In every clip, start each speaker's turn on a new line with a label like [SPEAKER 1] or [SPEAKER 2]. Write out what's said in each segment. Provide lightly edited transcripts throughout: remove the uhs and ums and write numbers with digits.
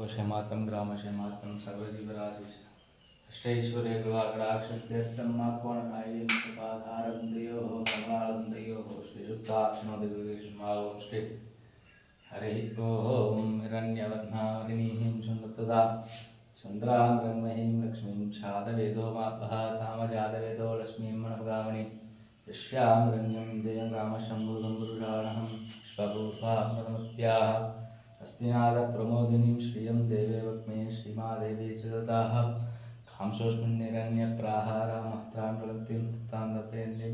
[SPEAKER 1] वशमातं ग्रामशमातं सर्वजीवराशि अष्टैश्वर्य कृपाकटाक्षत्यर्थं मात्वनकायं कृपाधारं तयोः कमलालं तयोः श्रीयुक्ताक्षणोदिगुरुमावो श्री हरिः ओं हिरण्यवर्णावरिणीं सुन्दतदा चन्द्राङ्गमहीं लक्ष्मीं छादवेदो मापः तामजातवेदो लक्ष्मीं मनपगामिनीं यस्यां रण्यं जयं रामशम्भुतं पुरुषाणहं स्वपूर्वामृतमत्याः अस्तिनादप्रमोदिनीं श्रियं देवे वक्मे श्रीमादेवी च ददाः खांसोऽस्मिन्निरण्यप्राहारामत्रां ज्वलन्तीं तां दपेन्नीं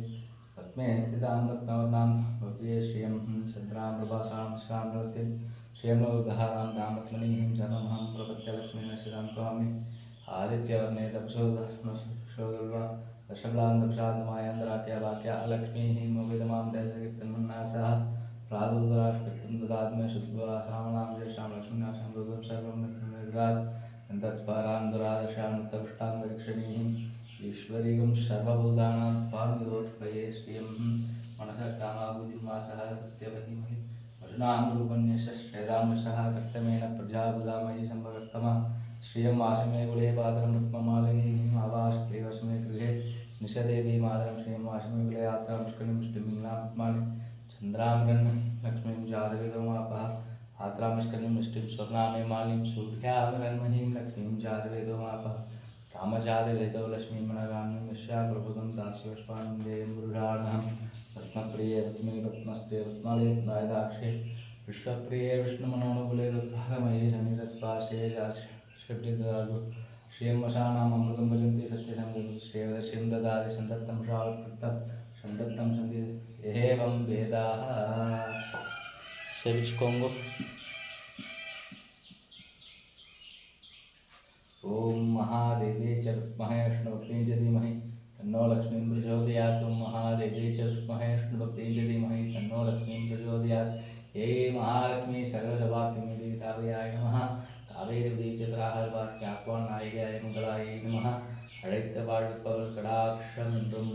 [SPEAKER 1] पद्मे स्थितां रत्नवर्णां भव्ये श्रियं चन्द्रां प्रभासां श्रां नृत्यं श्रियं नवोद्धारां तां रत्मनीं सर्वमहं प्रपत्यलक्ष्मीं नश्यतां त्वामि आदित्यवर्णे तपसोदल्वा दशबलां दक्षादमायान्द्राख्या वाक्या लक्ष्मीः मोगितमां दैसकीर्तन्मन्नासः प्रादुराष्कृतं ददात्मे शुद्ध्वा श्रावणां ज्येष्ठां लक्ष्मीनाशां रुद्रं सर्वं निर्ददात् तत्परां दुरादशां तपष्टां वरीक्षणीं ईश्वरीगं सर्वभूतानां त्वामिदोत्पये श्रियं मनसः कामाबुद्धिमासः सत्यवहिमहि वरुणां रूपन्यश्रेदांशः कर्तमेन प्रजाबुधामहि सम्भवत्तमः श्रियं वासमे कुले पात्रं रुक्ममालिनीम् आवाष्क्लीवस्मे गृहे निशदेवी मातरं श्रियं वासमे कुले यात्रां पुष्करिणीं मुष्टिमिङ्गलां चन्द्रामृन् लक्ष्मीं जातवेदोमापः आत्रामिष्कर्णीं मुष्टिं स्वर्णामे मालिं सूर्यामरन्महीं लक्ष्मीं जातवेदोमापः कामजातवेदो लक्ष्मीं मनगामिनीं यस्या प्रभुतं दास्योष्पाणं देयं पुरुषाणहं रत्नप्रिये रत्ने रत्नस्ते रत्नालयदाक्षे विश्वप्रिये विष्णुमनोनुकुले रुद्भागमये सन्निधत्पाशे जाश्रिददातु श्रियं वशानाम् अमृतं भजन्ति सत्यसंगतं श्रेयदर्शिं ददाति सन्ततं श्रावत्कृतं सन्ततं सन्ति एवं वेदाः सेविच्कोंगो ओम महादेवी च विद्महे विष्णुपत्नी च धीमहि तन्नो लक्ष्मीं प्रचोदयात् ओम महादेवी च विद्महे विष्णुपत्नी च धीमहि तन्नो लक्ष्मीं प्रचोदयात् हे महालक्ष्मी सर्वसभात्मिके तावयाय नमः कावेरीबीजत्राहर्वाक्याह्वानाय मंगलाय नमः हरितवाळपवलकटाक्षमिन्द्रं